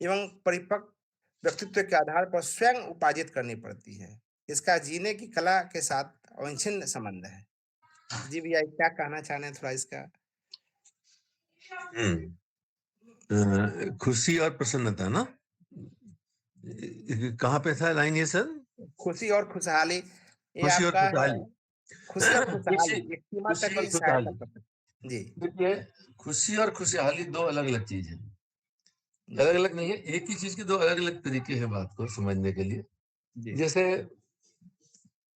एवं परिपक्व व्यक्तित्व के आधार पर स्वयं उपार्जित करनी पड़ती है। इसका जीने की कला के साथ अविच्छिन्न संबंध है। जी भैया, क्या कहना चाह रहे हैं थोड़ा इसका? हम्म। खुशी और प्रसन्नता ना, कहाँ पे था लाइन ये सर? खुशी और खुशहाली, ये खुशी और आपका है। खुशहाली। खुशी और खुशी, खुशहाली एक सीमा तक खुशी और ही सहायता खुशहाली। कर सकती। जी, देखिए, खुशी और खुशहाली दो अलग अलग चीज है। अलग जी, अलग नहीं है, एक ही चीज के दो अलग अलग तरीके हैं बात को समझने के लिए। जी, जैसे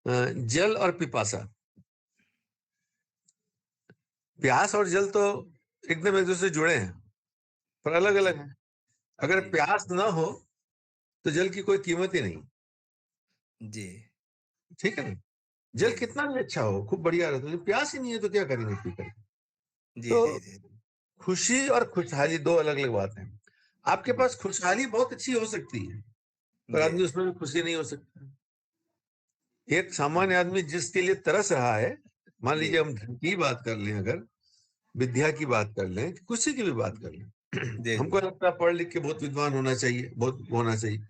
जल और पिपासा। प्यास और जल तो एकदम एक दूसरे से जुड़े हैं, पर अलग जी, अलग हैं। अगर जी, प्यास ना हो तो जल की कोई कीमत ही नहीं। जी, ठीक है ना? जल जी, जी, कितना भी अच्छा हो, खूब बढ़िया रहता है, प्यास ही नहीं है तो क्या करेंगे पी करके? जी, तो जी, जी, खुशी और खुशहाली दो अलग अलग बातें हैं। आपके जी, पास खुशहाली बहुत अच्छी हो सकती है, पर जी, आदमी उसमें भी खुशी नहीं हो सकता। एक सामान्य आदमी जिसके लिए तरस रहा है, मान जी, लीजिए हम धन की बात कर लें, अगर विद्या की बात कर लें, खुशी की भी बात कर लें, जी, हमको जी, लगता है पढ़ लिख के बहुत विद्वान होना चाहिए, बहुत होना चाहिए।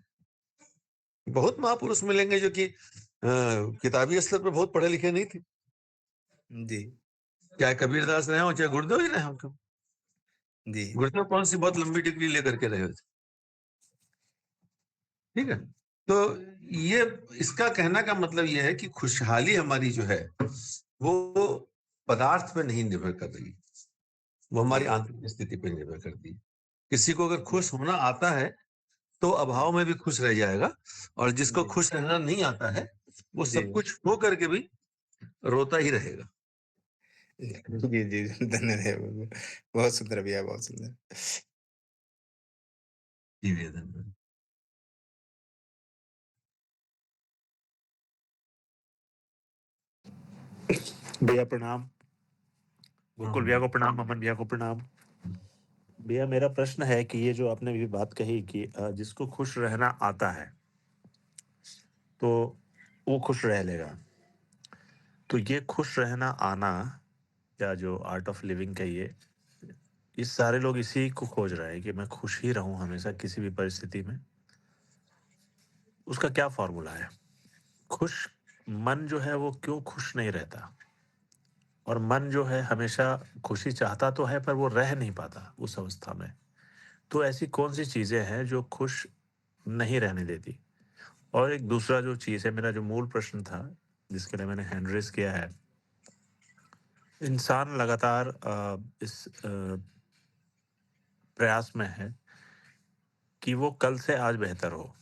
बहुत महापुरुष मिलेंगे जो कि किताबी स्तर पर बहुत पढ़े लिखे नहीं थे, जी, चाहे कबीरदास रहे हो चाहे गुरुदेव ही रहे हो। जी, गुरुदेव कौन सी बहुत लंबी डिग्री लेकर के रहे थे? ठीक है। तो ये, इसका कहना का मतलब ये है कि खुशहाली हमारी जो है वो पदार्थ पे नहीं निर्भर कर रही, वो हमारी जी, आंतरिक स्थिति पे निर्भर करती है। किसी को अगर खुश होना आता है तो अभाव में भी खुश रह जाएगा, और जिसको जी, खुश रहना नहीं आता है वो जी, सब कुछ हो करके भी रोता ही रहेगा। जी, जी, धन्यवाद। बहुत सुंदर भैया, बहुत सुंदर। जी भैया, धन्यवाद। भैया प्रणाम। गोकुल भैया हाँ, को प्रणाम, अमन भैया को प्रणाम। भैया मेरा प्रश्न है कि ये जो आपने अभी बात कही कि जिसको खुश रहना आता है तो वो खुश रह लेगा। तो ये खुश रहना आना, या जो आर्ट ऑफ लिविंग कहिए, ये सारे लोग इसी को खोज रहे हैं कि मैं खुश ही रहूं हमेशा किसी भी परिस्थिति में। उसका क्या फॉर्मूला है? खुश मन जो है वो क्यों खुश नहीं रहता? और मन जो है हमेशा खुशी चाहता तो है पर वो रह नहीं पाता उस अवस्था में। तो ऐसी कौन-सी चीज़ें हैं जो खुश नहीं रहने देती? और एक दूसरा जो चीज़ है, मेरा जो मूल प्रश्न था, जिसके लिए मैंने हैंड रेज़ किया है, इंसान लगातार इस प्रयास में है कि वो कल से आज बेहतर हो,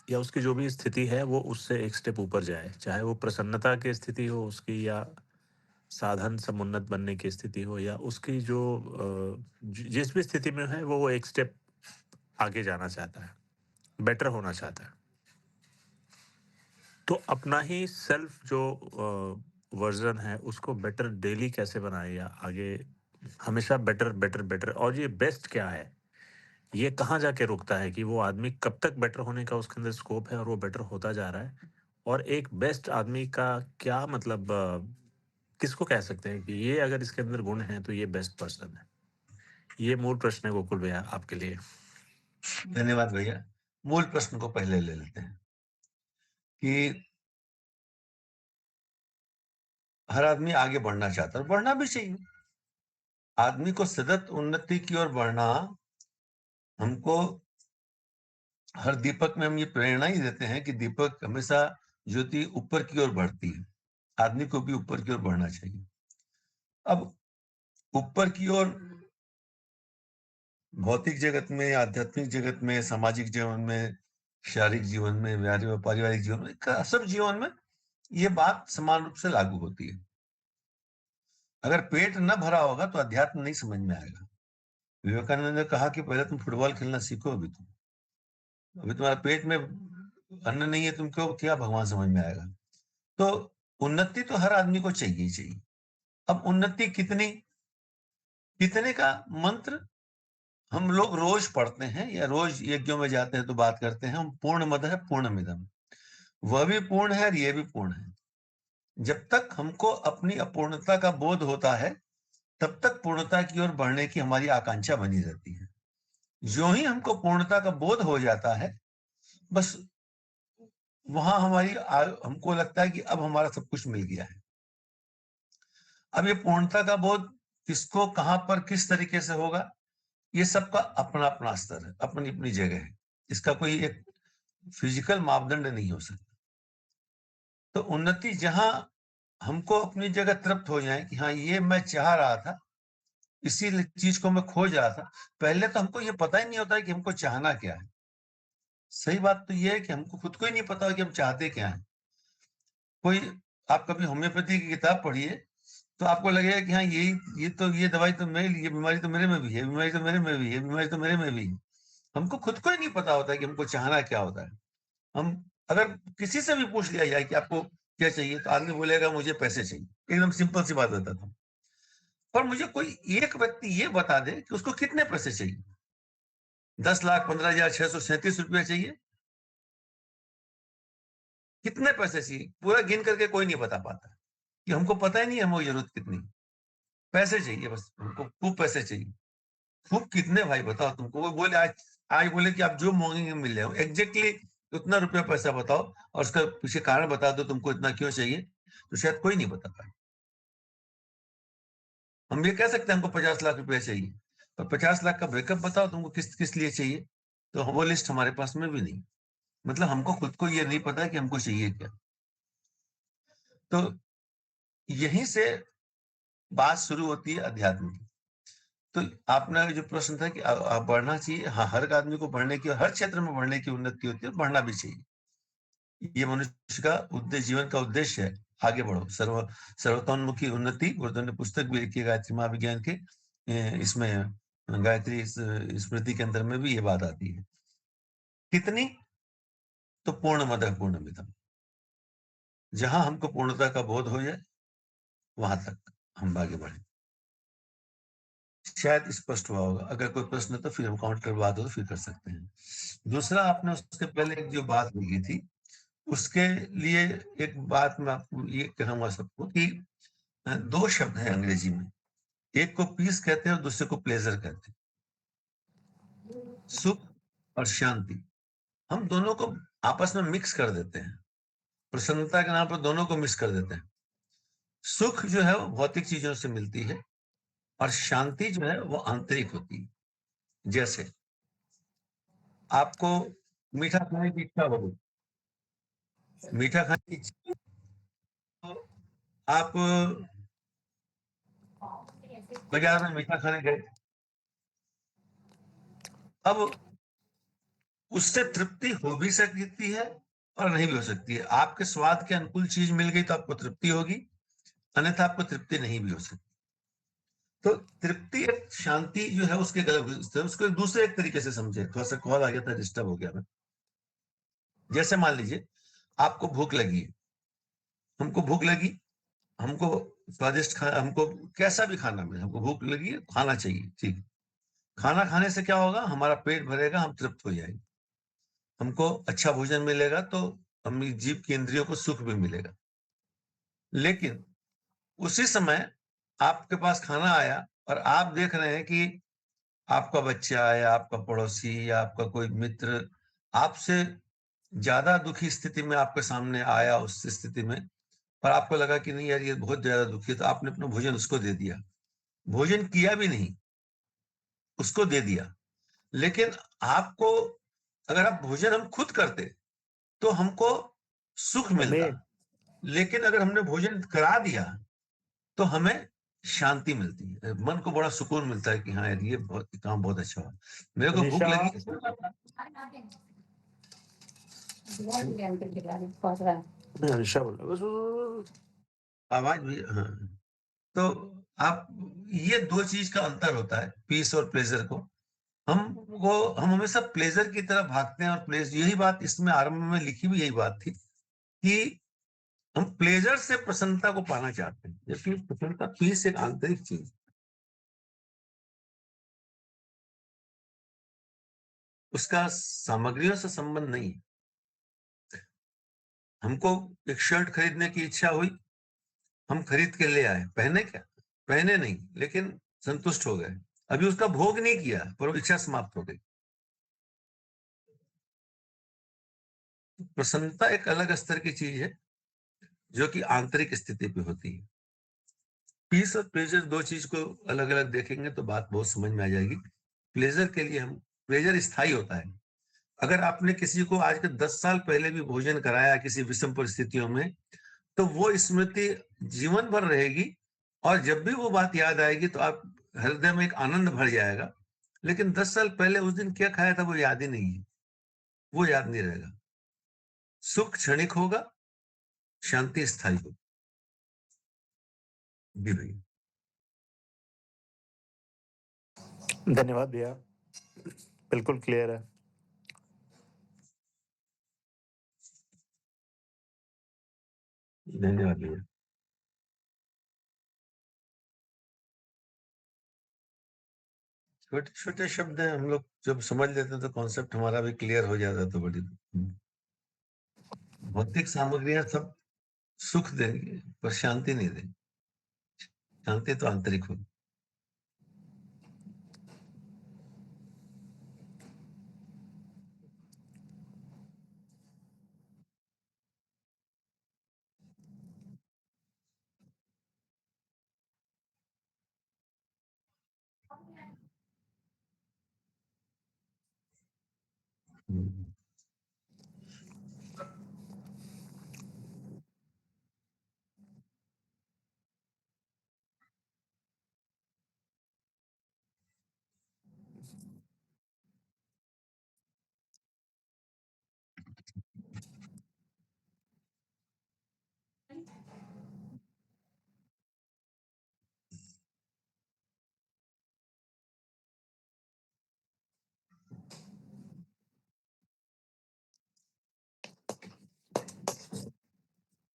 या उसकी जो भी स्थिति है वो उससे एक स्टेप ऊपर जाए। चाहे वो प्रसन्नता की स्थिति हो उसकी, या साधन समुन्नत बनने की स्थिति हो, या उसकी जो जिस भी स्थिति में है वो एक स्टेप आगे जाना चाहता है, बेटर होना चाहता है। तो अपना ही सेल्फ जो वर्ज़न है उसको बेटर डेली कैसे बनाएँ, या आगे हमेशा बेटर, बेटर, बेटर, और ये बेस्ट क्या है? ये कहाँ जाके रुकता है कि वो आदमी कब तक बेटर होने का उसके अंदर स्कोप है और वो बेटर होता जा रहा है? और एक बेस्ट आदमी का क्या मतलब, किसको कह सकते हैं कि ये अगर इसके अंदर गुण हैं तो ये बेस्ट पर्सन है? ये मूल प्रश्न है गोकुल भैया आपके लिए। धन्यवाद भैया। मूल प्रश्न को पहले ले लेते हैं कि हर आदमी आगे बढ़ना चाहता है, बढ़ना भी चाहिए। आदमी को सतत उन्नति की ओर बढ़ना, हमको हर दीपक में हम ये प्रेरणा ही देते हैं कि दीपक हमेशा ज्योति ऊपर की ओर बढ़ती है। आदमी को भी ऊपर की ओर बढ़ना चाहिए। अब ऊपर की ओर भौतिक जगत में, आध्यात्मिक जगत में, सामाजिक जीवन में, शारीरिक जीवन में, पारिवारिक जीवन में, सब जीवन में ये बात समान रूप से लागू होती है। अगर पेट न भरा होगा तो अध्यात्म नहीं समझ में आएगा। विवेकानंद ने कहा कि पहले तुम फुटबॉल खेलना सीखो, अभी तुम्हारे पेट में अन्न नहीं है, तुमको क्या भगवान समझ में आएगा? तो उन्नति तो हर आदमी को चाहिए ही चाहिए। अब उन्नति कितनी, कितने का मंत्र हम लोग रोज पढ़ते हैं, या रोज यज्ञों में जाते हैं तो बात करते हैं, हम पूर्ण मद है पूर्ण मिदम। वह भी पूर्ण है और ये भी पूर्ण है। जब तक हमको अपनी अपूर्णता का बोध होता है तब तक पूर्णता की ओर बढ़ने की हमारी आकांक्षा बनी रहती है। जो ही हमको पूर्णता का बोध हो जाता है, बस वहां हमको लगता है कि अब हमारा सब कुछ मिल गया है। अब ये पूर्णता का बोध किसको, कहां पर, किस तरीके से होगा, ये सबका अपना अपना स्तर है, अपनी अपनी जगह है। इसका कोई एक फिजिकल मापदंड नहीं हो सकता। तो उन्नति जहां हमको अपनी जगह तृप्त हो जाए कि हाँ, ये मैं चाह रहा था, इसी चीज को मैं खोज रहा था। पहले तो हमको ये पता ही नहीं होता है कि हमको चाहना क्या है। सही बात तो ये है कि हमको खुद को ही नहीं पता कि हम चाहते क्या है। कोई आप कभी होम्योपैथी की किताब पढ़िए तो आपको लगेगा कि हाँ, ये दवाई तो मेरे, ये बीमारी तो मेरे में भी है, बीमारी तो मेरे में भी है, बीमारी तो मेरे में भी है। हमको खुद को ही नहीं पता होता है कि हमको चाहना क्या होता है। हम अगर किसी से भी पूछ लिया जाए कि आपको क्या चाहिए, तो आदमी बोलेगा मुझे पैसे चाहिए। एकदम सिंपल सी बात बताता हूँ। पर मुझे कोई एक व्यक्ति ये बता दे कि उसको कितने पैसे चाहिए। 10,15,637 रुपया चाहिए, कितने पैसे चाहिए, पूरा गिन करके कोई नहीं बता पाता, कि हमको पता ही नहीं है हमको जरूरत कितनी। पैसे चाहिए, बस हमको खूब पैसे चाहिए। खूब कितने भाई बताओ तुमको। वो बोले आज बोले कि आप जो मांगेंगे मिल जाएगा, एग्जैक्टली उतना रुपया पैसा बताओ और उसका पीछे कारण बता दो तुमको इतना क्यों चाहिए, तो शायद कोई नहीं बता पाए। हम ये कह सकते हैं हमको 50 लाख रुपया चाहिए, पर 50 लाख का ब्रेकअप बताओ तुमको किस किस लिए चाहिए, तो वो लिस्ट हमारे पास में भी नहीं। मतलब हमको खुद को ये नहीं पता कि हमको चाहिए क्या। तो यहीं से बात शुरू होती है अध्यात्म की। तो आपने जो प्रश्न था कि बढ़ना चाहिए, हाँ, हर आदमी को बढ़ने की, हर क्षेत्र में बढ़ने की उन्नति होती है, बढ़ना भी चाहिए। ये मनुष्य का उद्देश्य, जीवन का उद्देश्य है, आगे बढ़ो, सर्वतोन्मुखी उन्नति। गुरुदेव ने पुस्तक भी लिखी है गायत्री महाविज्ञान के, इसमें गायत्री स्मृति के अंदर में भी ये बात आती है। कितनी? तो पूर्णमदः पूर्णमिदम्। जहां हमको पूर्णता का बोध हो जाए वहां तक हम आगे बढ़े। शायद स्पष्ट हुआ होगा। अगर कोई प्रश्न है तो फिर हम काउंटर बात हो तो फिर कर सकते हैं। दूसरा, आपने उसके पहले एक जो बात लिखी थी, उसके लिए एक बात मैं आपको ये कहूंगा सबको कि दो शब्द हैं अंग्रेजी में, एक को पीस कहते हैं और दूसरे को प्लेजर कहते हैं। सुख और शांति, हम दोनों को आपस में मिक्स कर देते हैं। प्रसन्नता के नाम पर दोनों को मिक्स कर देते हैं। सुख जो है वो भौतिक चीजों से मिलती है और शांति जो है वो आंतरिक होती है। जैसे आपको मीठा खाने की इच्छा हो, मीठा खाने की इच्छा, तो आप बाजार में मीठा खाने गए, अब उससे तृप्ति हो भी सकती है और नहीं भी हो सकती है। आपके स्वाद के अनुकूल चीज मिल गई तो आपको तृप्ति होगी, अन्यथा आपको तृप्ति नहीं भी हो सकती। तो तृप्ति एक शांति जो है उसके गलत, उसको दूसरे एक तरीके से समझे। थोड़ा सा कॉल आ गया था, डिस्टर्ब हो गया मैं। जैसे मान लीजिए आपको भूख लगी है, हमको भूख लगी, हमको स्वादिष्ट खाना, हमको कैसा भी खाना मिले, हमको भूख लगी है, खाना चाहिए, ठीक। खाना खाने से क्या होगा, हमारा पेट भरेगा, हम तृप्त हो जाएंगे, हमको अच्छा भोजन मिलेगा, तो हम जीव की इंद्रियों को सुख भी मिलेगा। लेकिन उसी समय आपके पास खाना आया और आप देख रहे हैं कि आपका बच्चा या आपका पड़ोसी या आपका कोई मित्र आपसे ज्यादा दुखी स्थिति में आपके सामने आया, उस स्थिति में, पर आपको लगा कि नहीं यार ये बहुत ज्यादा दुखी है, तो आपने अपना भोजन उसको दे दिया। भोजन किया भी नहीं, उसको दे दिया। लेकिन आपको, अगर आप भोजन हम खुद करते तो हमको सुख मिलता, लेकिन अगर हमने भोजन करा दिया तो हमें शांति मिलती है, मन को बड़ा सुकून मिलता है कि हाँ यार ये काम बहुत अच्छा हुआ। मेरे को भूख लगी, आवाज भी, हाँ। तो आप, ये दो चीज का अंतर होता है, पीस और प्लेजर को। हम हमेशा प्लेजर की तरफ भागते हैं, और यही बात इसमें आरंभ में लिखी भी यही बात थी कि हम प्लेजर से प्रसन्नता को पाना चाहते हैं, जबकि प्रसन्नता, पीस एक आंतरिक चीज, उसका सामग्रियों से संबंध नहीं है। हमको एक शर्ट खरीदने की इच्छा हुई, हम खरीद के ले आए, पहने क्या? पहने नहीं, लेकिन संतुष्ट हो गए। अभी उसका भोग नहीं किया पर वो इच्छा समाप्त हो गई। प्रसन्नता एक अलग स्तर की चीज है जो कि आंतरिक स्थिति पे होती है। पीस और प्लेजर दो चीज को अलग अलग देखेंगे तो बात बहुत समझ में आ जाएगी। प्लेजर के लिए हम प्लेजर स्थायी होता है। अगर आपने किसी को आज के 10 साल पहले भी भोजन कराया किसी विषम परिस्थितियों में, तो वो स्मृति जीवन भर रहेगी और जब भी वो बात याद आएगी तो आप हृदय में एक आनंद भर जाएगा। लेकिन 10 साल पहले उस दिन क्या खाया था वो याद ही नहीं है, वो याद नहीं रहेगा। सुख क्षणिक होगा, शांति स्थायी होगी। जी भैया। धन्यवाद भैया, बिल्कुल क्लियर है। धन्यवाद भैया। छोटे छोटे शब्द हैं, हम लोग जब समझ लेते हैं तो कॉन्सेप्ट हमारा भी क्लियर हो जाता है। तो बड़ी भौतिक सामग्रियां सब सुख देंगे पर शांति नहीं देंगे। शांति तो आंतरिक होगी। हम्म।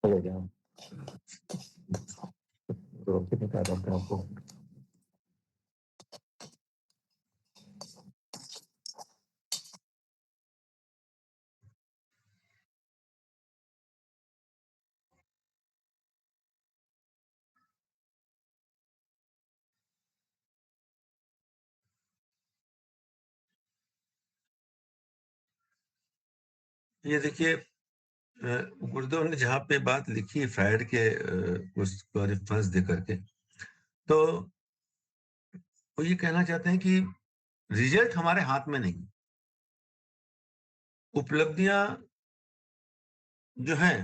हो गया, तो कितने का आता है आपको? ये देखिए, गुरुदेव ने जहाँ पे बात लिखी है फ्रायड के उसको रेफरेंस दे करके, तो वो ये कहना चाहते हैं कि रिजल्ट हमारे हाथ में नहीं। उपलब्धियां जो हैं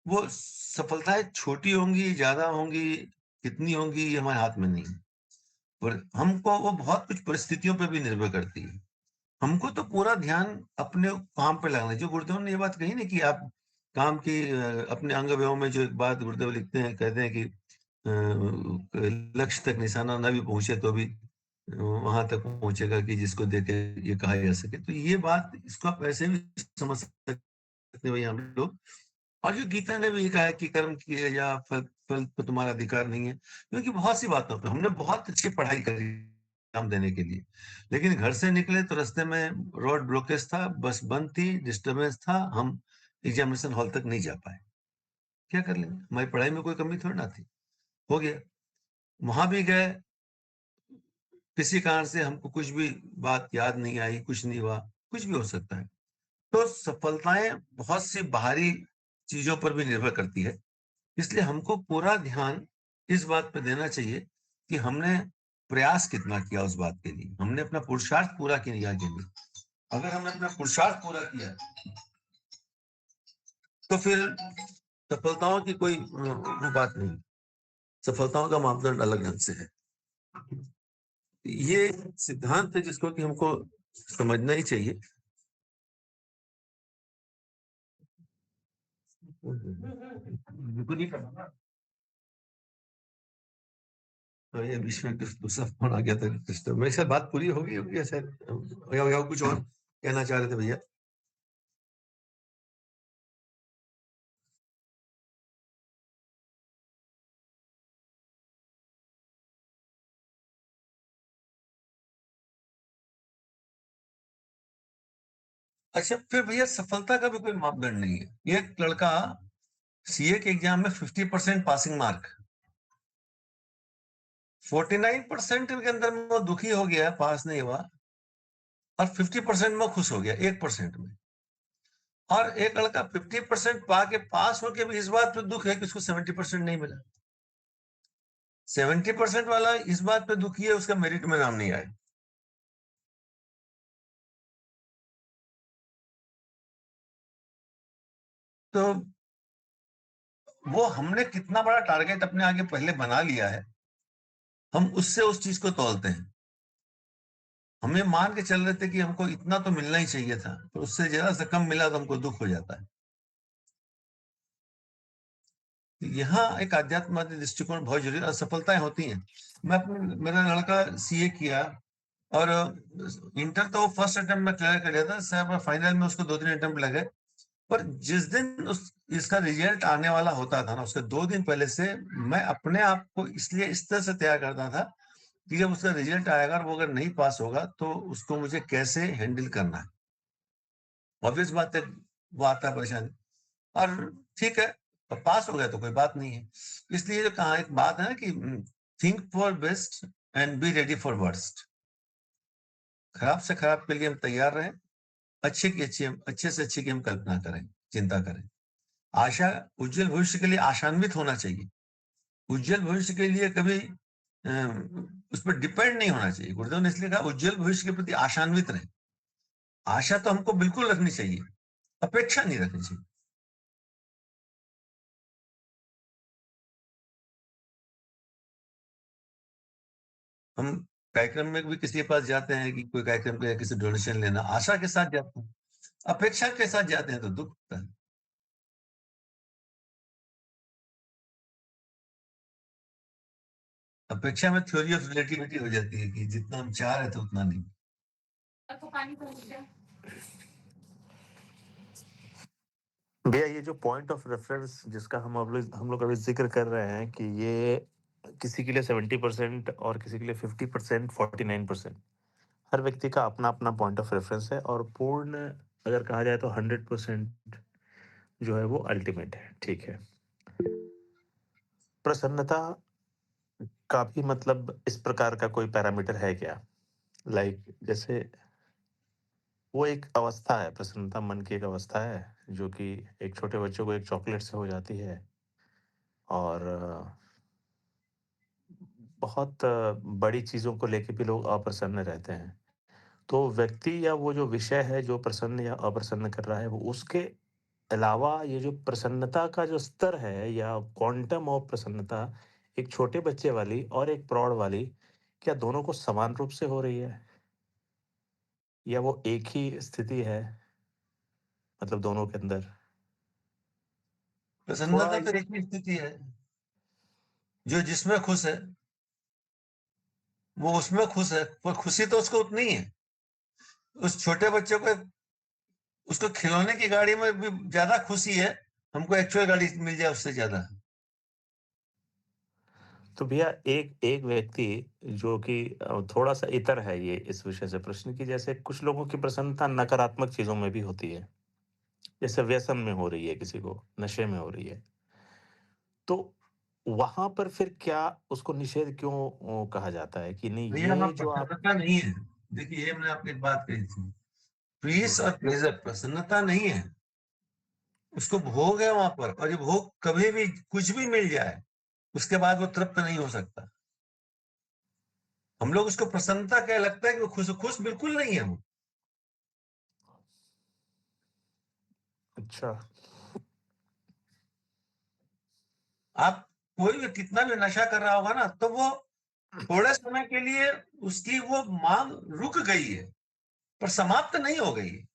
वो सफलताएं छोटी होंगी ज्यादा होंगी, कितनी होंगी ये हमारे हाथ में नहीं। और हमको वो बहुत कुछ परिस्थितियों पे भी निर्भर करती है। हमको तो पूरा ध्यान अपने काम पे लगाना है। जो गुरुदेव ने ये बात कही ना कि आप काम की अपने अंग अवयव में, जो एक बात गुरुदेव लिखते हैं, कहते हैं कि लक्ष्य तक निशाना न भी पहुंचे तो भी वहां तक पहुंचेगा कि जिसको देखे ये कहा जा सके। तो ये बात, इसको आप ऐसे भी समझ सकते हैं भाई हम लोग। और जो गीता ने भी कहा है कि कर्म किए या फल फल पे तुम्हारा अधिकार नहीं है, क्योंकि बहुत सी बातों पे हमने बहुत अच्छी पढ़ाई करी एग्जाम देने के लिए, लेकिन घर से निकले तो रास्ते में रोड ब्लॉकेज था, बस बंद थी, डिस्टरबेंस था, हम एग्जामिनेशन हॉल तक नहीं जा पाए। क्या कर लेंगे, हमारी पढ़ाई में कोई कमी थोड़ी ना थी, हो गया। वहां भी गए, किसी कारण से हमको कुछ भी बात याद नहीं आई, कुछ नहीं हुआ, कुछ भी हो सकता है। तो सफलताएं बहुत सी बाहरी चीजों पर भी निर्भर करती है। इसलिए हमको पूरा ध्यान इस बात पे देना चाहिए कि हमने प्रयास कितना किया उस बात के लिए, हमने अपना पुरुषार्थ पूरा किया के लिए। अगर हमने अपना पुरुषार्थ पूरा किया तो फिर सफलताओं की कोई बात नहीं। सफलताओं का मापदंड अलग ढंग से है। ये सिद्धांत है जिसको कि हमको समझना ही चाहिए। बिल्कुल नहीं करना। तो ये बीच में कुछ दूसरा फोन आ गया था सिस्टम। मेरे साथ बात पूरी होगी होगी या शायद या कुछ और कहना चाह रहे थे भैया? अच्छा, फिर भैया सफलता का भी कोई मापदंड नहीं है। एक लड़का सीए के एग्जाम में 50% पासिंग मार्क, 49% के अंदर में वो दुखी हो गया, पास नहीं हुआ, और 50% में खुश हो गया, 1% में। और एक लड़का 50% पा के पास होके भी इस बात पे दुःख है कि उसको 70% नहीं मिला। 70% वाला इस बात पे दुखी है उसका मेरिट में नाम नहीं आया। तो वो हमने कितना बड़ा टारगेट अपने आगे पहले बना लिया है, हम उससे उस चीज को तौलते हैं। हम ये मान के चल रहे थे कि हमको इतना तो मिलना ही चाहिए था, तो उससे जरा सा कम मिला तो हमको दुःख हो जाता है। यहाँ एक आध्यात्मवादी दृष्टिकोण बहुत जरूरी है। असफलताएं होती हैं। मेरा लड़का सीए किया और इंटर तो फर्स्ट अटेम्प्ट में क्लियर कर लिया था, शायद फाइनल में उसको 2-3 अटेम्प्ट लगे। पर जिस दिन इसका रिजल्ट आने वाला होता था ना, उसके 2 दिन पहले से मैं अपने आप को इसलिए इस तरह से तैयार करता था कि जब उसका रिजल्ट आएगा और वो अगर नहीं पास होगा तो उसको मुझे कैसे हैंडल करना है। ऑब्वियस बात है, वो आता है परेशानी। और ठीक है, पास हो गया तो कोई बात नहीं है। इसलिए जो कहा एक बात है ना कि think for best and be ready for worst. खराब से खराब के लिए हम तैयार रहें, अच्छे से अच्छे की हम कल्पना करें, चिंता करें। आशा उज्जवल भविष्य के लिए आशान्वित होना चाहिए। उज्जवल भविष्य के लिए कभी उस पर डिपेंड नहीं होना चाहिए। गुरुदेव ने इसलिए कहा उज्जवल भविष्य के प्रति आशान्वित रहे। आशा तो हमको बिल्कुल रखनी चाहिए, अपेक्षा नहीं रखनी चाहिए। हम कार्यक्रम में भी किसी के पास जाते हैं कि कोई कार्यक्रम के किसी डोनेशन लेना, आशा के साथ जाते हैं, अपेक्षा के साथ जाते हैं तो दुख होता है। अपेक्षा में थ्योरी ऑफ रिलेटिविटी हो जाती है कि जितना हम चाह रहे थे उतना नहीं। भैया ये जो पॉइंट ऑफ रेफरेंस जिसका हम लोग अभी जिक्र कर रहे हैं कि ये किसी के लिए 70% और किसी के लिए 50%, 49%, हर व्यक्ति का अपना अपना पॉइंट ऑफ रेफरेंस है और पूर्ण अगर कहा जाए तो 100% जो है वो अल्टीमेट है। ठीक है, प्रसन्नता का भी मतलब इस प्रकार का कोई पैरामीटर है क्या? लाइक जैसे वो एक अवस्था है, प्रसन्नता मन की एक अवस्था है जो कि एक छोटे बच्चों को एक चॉकलेट से हो जाती है और बहुत बड़ी चीज़ों को लेके भी लोग अप्रसन्न रहते हैं। तो व्यक्ति या वो जो विषय है जो प्रसन्न या अप्रसन्न कर रहा है, वो उसके अलावा ये जो प्रसन्नता का जो स्तर है या क्वांटम ऑफ प्रसन्नता, एक छोटे बच्चे वाली और एक प्रौढ़ वाली, क्या दोनों को समान रूप से हो रही है? या वो एक ही स्थिति है, मतलब दोनों के अंदर? थोड़ा प्रसन्नता तो इस एक ही स्थिति है, जो जिसमें खुश है वो उसमें खुश है, पर खुशी तो उसको उतनी ही है। उस छोटे बच्चे को उसको खिलौने की गाड़ी में भी ज्यादा खुशी है, हमको एक्चुअल गाड़ी मिल जाए उससे ज्यादा। तो भैया एक एक व्यक्ति जो कि थोड़ा-सा इतर है ये इस विषय से प्रश्न कि जैसे कुछ लोगों की प्रसन्नता नकारात्मक चीज़ों में भी होती है। जैसे व्यसन में हो रही है किसी को, नशे में हो रही है। तो वहाँ पर फिर क्या उसको निषेध क्यों कहा जाता है कि नहीं भैया वहां ये जो आप प्रसन्नता नहीं है। देखिए ये मैंने आपको एक बात कही थी, पीस हुँ। और प्लेजर प्रसन्नता नहीं है। उसको भोग है वहां पर, और ये भोग कभी भी कुछ भी मिल जाए उसके बाद वो तृप्त नहीं हो सकता। हम लोग उसको प्रसन्नता क्या लगता है कि वो खुश खुश बिल्कुल नहीं है वो। अच्छा, आप कोई भी कितना भी नशा कर रहा होगा ना, तो वो थोड़े समय के लिए उसकी वो मांग रुक गई है, पर समाप्त नहीं हो गई है।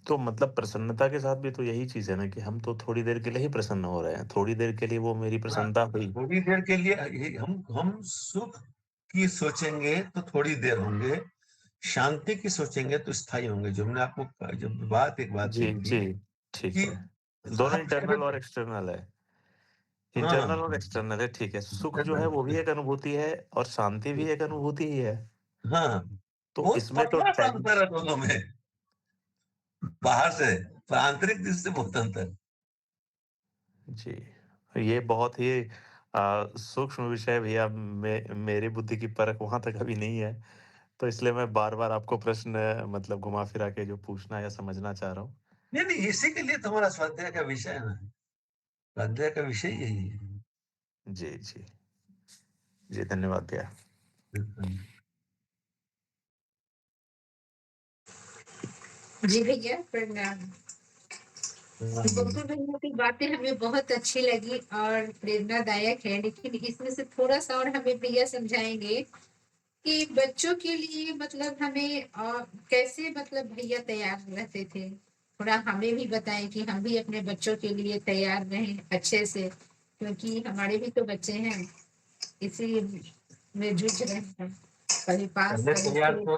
तो मतलब प्रसन्नता के साथ भी तो यही चीज़ है ना कि हम तो थोड़ी देर के लिए ही प्रसन्न हो रहे हैं। थोड़ी देर के लिए वो मेरी हाँ, प्रसन्नता हुई। थोड़ी देर के लिए हम सुख की सोचेंगे तो थोड़ी देर होंगे, शांति की सोचेंगे तो स्थायी होंगे। जो मैंने आपको जब एक बात जी, कही थी जी, ठीक कि है। दोनों आप इंटरनल और एक्सटर्नल है। हाँ इंटरनल और एक्सटर्नल है, ठीक है। सुख जो है हाँ वो भी एक अनुभूति है और शांति भी एक अनुभूति ही है। हाँ, तो बहुत इसमें तो पतला सा टैन अंतर है दोनों में, बाहर से, पर आंतरिक दृष्टि से बहुत अंतर है। जी, ये बहुत ही सूक्ष्म विषय भैया मेरी बुद्धि की परख वहाँ तक अभी नहीं है। तो इसलिए मैं बार-बार आपको प्रश्न मतलब घुमा-फिरा के जो पूछना या समझना चाह रहा हूँ। नहीं, नहीं, इसी के लिए तो हमारा स्वाध्याय का विषय है ना। स्वाध्याय का विषय ही यही है। जी, जी। जी, धन्यवाद भैया। बिल्कुल। जी भैया, प्रणाम। बबलू भैया की बातें हमें बहुत अच्छी लगी और प्रेरणादायक है, लेकिन इसमें से थोड़ा-सा और हमें भैया समझाएँगे कि बच्चों के लिए मतलब हमें कैसे मतलब भैया तैयार रहते थे? थोड़ा हमें भी बताएँ कि हम भी अपने बच्चों के लिए तैयार रहें अच्छे से, क्योंकि हमारे भी तो बच्चे हैं, इसी में जूझ रहे हैं, कभी पास, पहले कभी तैयार फेल। तो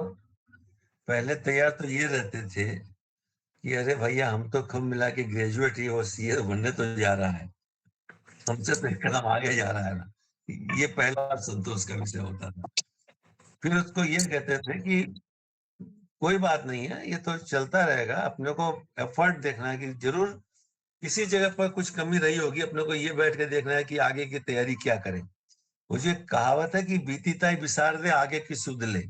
पहले तैयार तो ये रहते थे कि अरे भैया हम तो खूब मिला के ग्रेजुएट ही और सीए बनने तो जा रहा है। हमसे तो एक कदम आगे जा रहा है ना। ये पहला संतोष का विषय होता था। फिर उसको ये कहते थे कि कोई बात नहीं है, ये तो चलता रहेगा। अपने को एफर्ट देखना है कि ज़रूर किसी जगह पर कुछ कमी रही होगी, अपने को ये बैठ के देखना है कि आगे की तैयारी क्या करें। वो जो एक कहावत है कि बीती ताई बिसार दे आगे की सुध ले।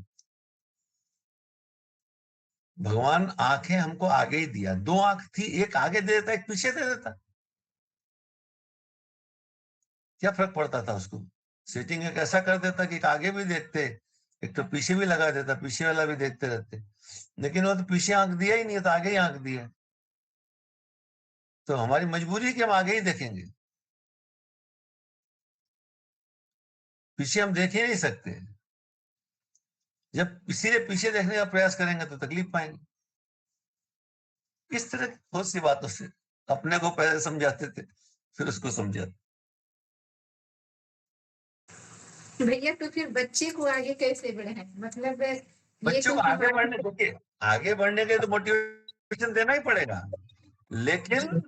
भगवान आँखें हमको आगे ही दिया। 2 आँख थी, एक आगे दे देता, एक पीछे दे देता। क्या फ़र्क पड़ता था उसको? सेटिंग एक ऐसा कर देता कि एक आगे भी देखते, एक तो पीछे भी लगा देता, पीछे वाला भी देखते रहते। लेकिन वो तो पीछे आँख दिया ही नहीं है, तो आगे ही आँख दिया। तो हमारी मजबूरी है कि हम आगे ही देखेंगे। पीछे हम देख ही नहीं सकते। जब इसीलिए पीछे देखने का प्रयास करेंगे तो तकलीफ पाएँगे। इस तरह की बहुत सी बातों से अपने को पहले समझाते थे, फिर उसको समझाते। भैया तो फिर बच्चे को आगे कैसे बढ़ाएँ? मतलब ये बच्चों तो को आगे हमारे बढ़ने देखिए, आगे बढ़ने के लिए तो मोटिवेशन देना ही पड़ेगा, लेकिन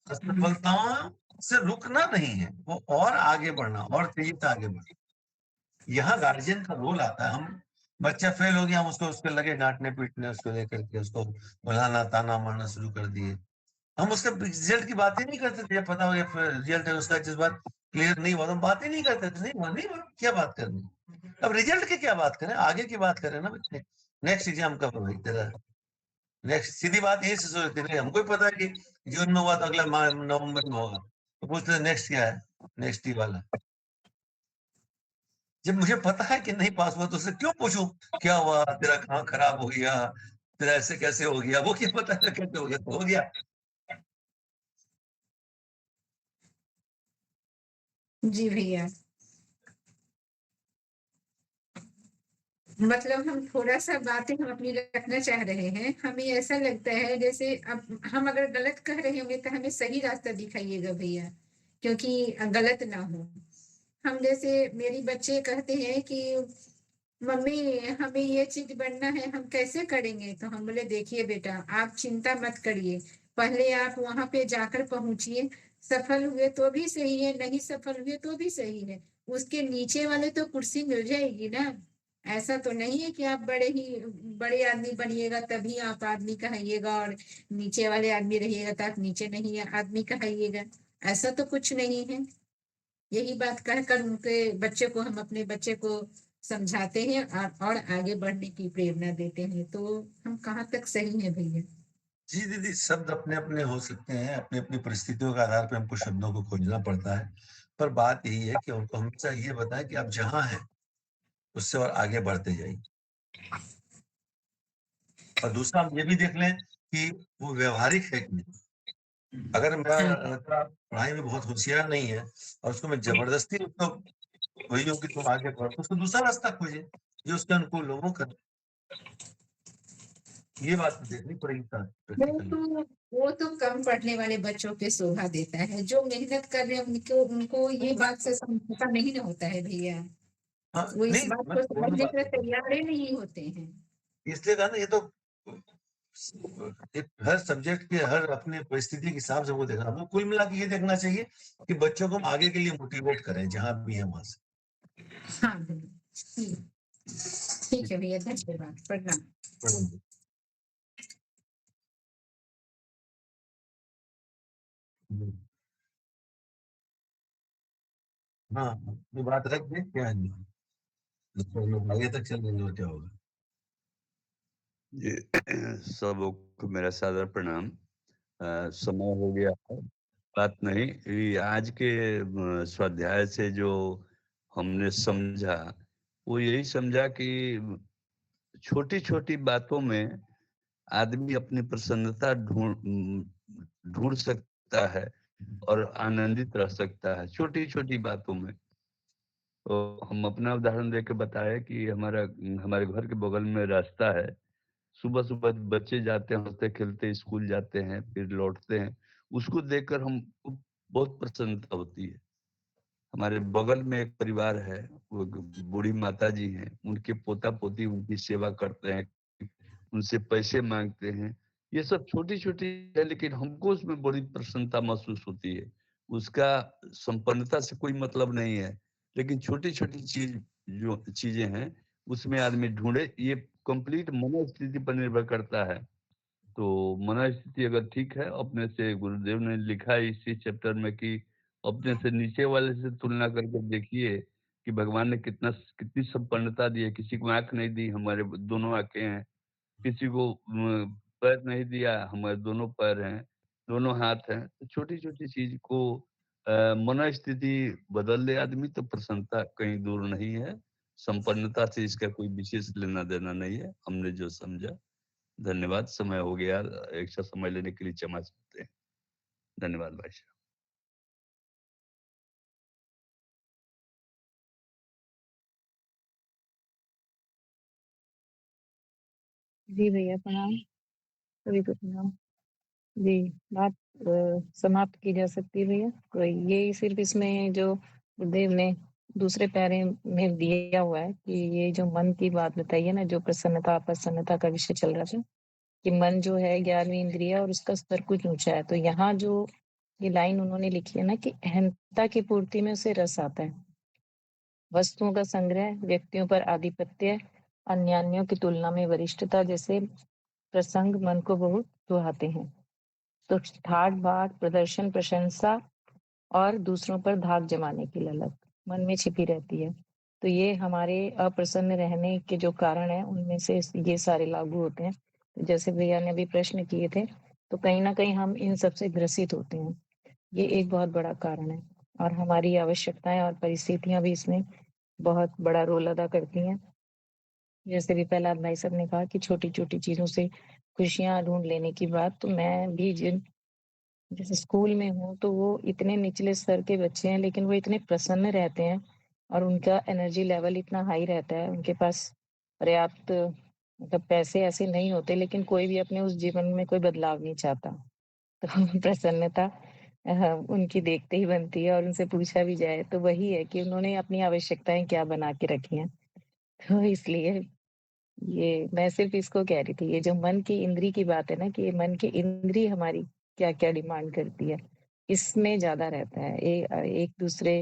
असफलताओं से रुकना नहीं है, वो और आगे बढ़ना और तेजी से आगे बढ़ना। यहाँ गार्जियन का रोल आता है। हम बच्चा फेल हो गया, हम उसको उसके लगे डाँटने-पीटने, उसको लेकर के उसको बुलाना, ताना मारना शुरू कर दिए। हम उसके रिजल्ट की बात ही नहीं करते थे, जब पता हो गया फिर रिजल्ट है उसका जिस बार क्लियर नहीं हुआ तो हम बात ही नहीं करते थे, नहीं हुआ, क्या बात करनी? अब रिजल्ट की क्या बात करें, आगे की बात करें ना बच्चे। नेक्स्ट एग्ज़ाम कब है भाई तेरा? नेक्स्ट सीधी बात यही से शुरू होती है, हमको भी पता है कि जून में हुआ तो अगला नवंबर में होगा। तो पूछते हैं नेक्स्ट क्या है? नेक्स्ट ही वाला। जब मुझे पता है कि नहीं पास हुआ तो उससे क्यों पूछूं क्या हुआ, तेरा कहाँ खराब हो गया, तेरा ऐसे कैसे हो गया, वो क्या पता है कैसे हो गया, तो हो गया। जी भैया। मतलब हम थोड़ा-सा बातें हम अपनी रखना चाह रहे हैं। हमें ऐसा लगता है जैसे अब हम अगर गलत कह रहे होंगे तो हमें सही रास्ता दिखाइएगा भैया, क्योंकि गलत ना हो। हम जैसे मेरी बच्चे कहते हैं कि मम्मी हमें ये चीज़ बनना है, हम कैसे करेंगे? तो हम बोले देखिए बेटा, आप चिंता मत करिए, पहले आप वहाँ पे जाकर पहुँचिए, सफल हुए तो भी सही है, नहीं सफल हुए तो भी सही है। उसके नीचे वाले तो कुर्सी मिल जाएगी ना। ऐसा तो नहीं है कि आप बड़े आदमी बनिएगा तभी आप आदमी कहाइएगा और नीचे वाले आदमी रहिएगा तो आप नीचे नहीं आदमी कहाइएगा। ऐसा तो कुछ नहीं है। यही बात कहकर उनके बच्चे को हम अपने बच्चे को समझाते हैं और आगे बढ़ने की प्रेरणा देते हैं। तो हम कहाँ तक सही हैं भैया? जी दीदी, शब्द अपने-अपने हो सकते हैं, अपनी-अपनी परिस्थितियों के आधार पे हमको शब्दों को खोजना पड़ता है। पर बात यही है कि उनको हमेशा ये बताएँ कि आप जहाँ हैं, उससे और आगे बढ़ते जाइए। और दूसरा हम ये भी देख लें कि वो व्यावहारिक है कि नहीं। अगर मेरा हाँ, लड़का पढ़ाई में बहुत होशियार नहीं है और उसको मैं ज़बरदस्ती उसको वही हो कि तुम आगे बढ़ो, तो उसको दूसरा रास्ता खोजें, जो उसके अनुकूल हो वो करें। ये बात तो देखनी पड़ेगी वो प्रैक्टिकली। तो वो तो कम पढ़ने वाले बच्चों पे शोभा देता है। जो मेहनत कर रहे हैं उनको उनको ये बात से पता नहीं ना होता है भैया। हाँ, वो इस नहीं बात मैं को दोनों समझने के लिए बातें करूँ। तैयार ही नहीं होते हैं। इसलिए कहा ना ये तो एक हर सब्जेक्ट के हर अपने परिस्थिति के हिसाब से वो देखना। वो कुल मिला के ये देखना चाहिए कि बच्चों को हम आगे के लिए मोटिवेट करें, जहाँ भी हैं वहाँ से। हाँ भैया। ठीक है भैया, धन्यवाद। प्रणाम। प्रणाम। हुँ। हाँ, ये बात रख दें क्या है? तो लोग आगे तक चल देंगे और क्या होगा? जी सबों को मेरा सादर प्रणाम। समय हो गया है, बात नहीं, ये आज के स्वाध्याय से जो हमने समझा, वो यही समझा कि छोटी-छोटी बातों में आदमी अपनी प्रसन्नता ढूँढ सकता है और आनंदित रह सकता है, छोटी-छोटी बातों में। तो हम अपना उदाहरण देके बताएँ कि हमारे घर के बगल में रास्ता है। सुबह-सुबह बच्चे जाते हैं, हँसते-खेलते स्कूल जाते हैं, फिर लौटते हैं। उसको देखकर हमको बहुत प्रसन्नता होती है। हमारे बगल में एक परिवार है, वो बूढ़ी माताजी हैं, उनके पोता-पोती उनकी सेवा करते हैं, उनसे पैसे माँगते हैं। ये सब छोटी-छोटी है, लेकिन हमको उसमें बड़ी प्रसन्नता महसूस होती है। उसका संपन्नता से कोई मतलब नहीं है, लेकिन छोटी-छोटी जो चीज़ें हैं, उसमें आदमी ढूँढे, ये कंप्लीट मनोस्थिति पर निर्भर करता है। तो मनोस्थिति अगर ठीक है, अपने से गुरुदेव ने लिखा है इसी चैप्टर में कि अपने से नीचे वाले से तुलना करके देखिए कि भगवान ने कितनी संपन्नता दी है। किसी को आँख नहीं दी, हमारे दोनों आँखें हैं। किसी को पैर नहीं दिया, हमारे दोनों पैर हैं, दोनों हाथ हैं। तो छोटी-छोटी चीज़ को मनोस्थिति बदल ले आदमी तो प्रसन्नता कहीं दूर नहीं है। संपन्नता से इसका कोई विशेष लेना-देना नहीं है, हमने जो समझा। धन्यवाद, समय हो गया। एक्स्ट्रा समय लेने के लिए क्षमा चाहते हैं। धन्यवाद भाई साहब। जी भैया प्रणाम, सभी को प्रणाम। जी, बात समाप्त की जा सकती है भैया। तो ये सिर्फ़ इसमें जो गुरुदेव ने दूसरे पैरे में दिया हुआ है कि ये जो मन की बात बताई है ना, जो प्रसन्नता, अप्रसन्नता का विषय चल रहा था, कि मन जो है 11वीं इंद्रिय और उसका स्तर कुछ ऊँचा है। तो यहाँ जो ये लाइन उन्होंने लिखी है ना कि अहंता की पूर्ति में उसे रस आता है। वस्तुओं का संग्रह, व्यक्तियों पर आधिपत्य, अन्यान्यों की तुलना में वरिष्ठता जैसे प्रसंग मन को बहुत सुहाते हैं। तो ठाट-बाट, प्रदर्शन, प्रशंसा और दूसरों पर धाक जमाने की ललक मन में छिपी रहती है। तो ये हमारे अप्रसन्न रहने के जो कारण हैं, उनमें से ये सारे लागू होते हैं। तो जैसे भैया ने अभी प्रश्न किए थे, तो कहीं न कहीं हम इन सब से ग्रसित होते हैं। ये एक बहुत बड़ा कारण है और हमारी आवश्यकताएँ और परिस्थितियाँ भी इसमें बहुत बड़ा रोल अदा करती हैं। जैसे भी प्रहलाद भाई साहब ने कहा कि छोटी-छोटी चीज़ों से खुशियाँ ढूँढ लेने की बात, तो मैं भी जैसे स्कूल में हूँ, तो वो इतने निचले स्तर के बच्चे हैं, लेकिन वो इतने प्रसन्न रहते हैं और उनका एनर्जी लेवल इतना हाई रहता है, उनके पास पर्याप्त मतलब पैसे ऐसे नहीं होते, लेकिन कोई भी अपने उस जीवन में कोई बदलाव नहीं चाहता। तो प्रसन्नता उनकी देखते ही बनती है और उनसे पूछा भी जाए, तो वही है कि उन्होंने अपनी आवश्यकताएँ क्या बना के रखी हैं। तो इसलिए ये मैं सिर्फ़ इसको कह रही थी, ये जो मन की इंद्री की बात है ना कि ये मन की इंद्री हमारी क्या-क्या डिमांड करती है, इसमें ज़्यादा रहता है। एक-दूसरे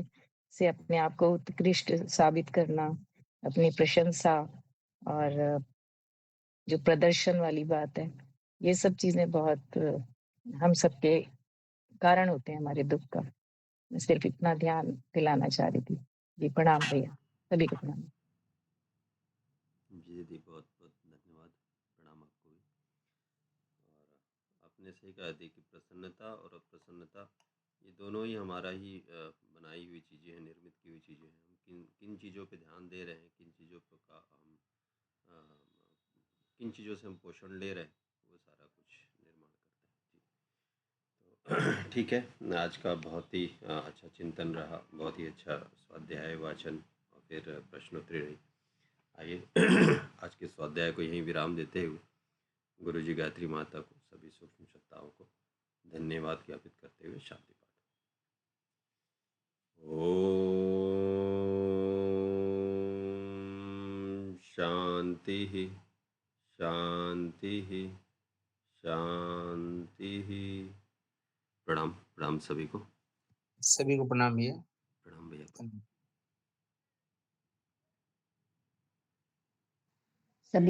से अपने आप को उत्कृष्ट साबित करना, अपनी प्रशंसा और जो प्रदर्शन वाली बात है, ये सब चीज़ें बहुत हम सबके कारण होते हैं हमारे दुःख का। मैं सिर्फ़ इतना ध्यान दिलाना चाह रही थी। जी, प्रणाम भैया, सभी को प्रणाम। जी दीदी, बहुत-बहुत धन्यवाद। प्रणाम आपको भी। और आपने सही कहा थी कि प्रसन्नता और अप्रसन्नता ये दोनों ही हमारा ही बनाई हुई चीज़ें हैं, निर्मित की हुई चीज़ें हैं। हम किन किन चीज़ों पे ध्यान दे रहे हैं, किन चीज़ों पे का हम अ, किन चीज़ों से हम पोषण ले रहे हैं, वो सारा कुछ निर्माण करता है। जी। तो ठीक है, आज का बहुत ही अच्छा चिंतन रहा, बहुत ही अच्छा स्वाध्याय वाचन और फिर प्रश्नोत्तरी रही। आइए आज के स्वाध्याय को यहीं विराम देते हुए गुरुजी गायत्री माता को, सभी सूक्ष्म सत्ताओं को धन्यवाद ज्ञापित करते हुए शांति पाठ। ओम शांति शांति शांति। प्रणाम प्रणाम सभी को। सभी को प्रणाम भैया। प्रणाम भैया। धन्यवाद।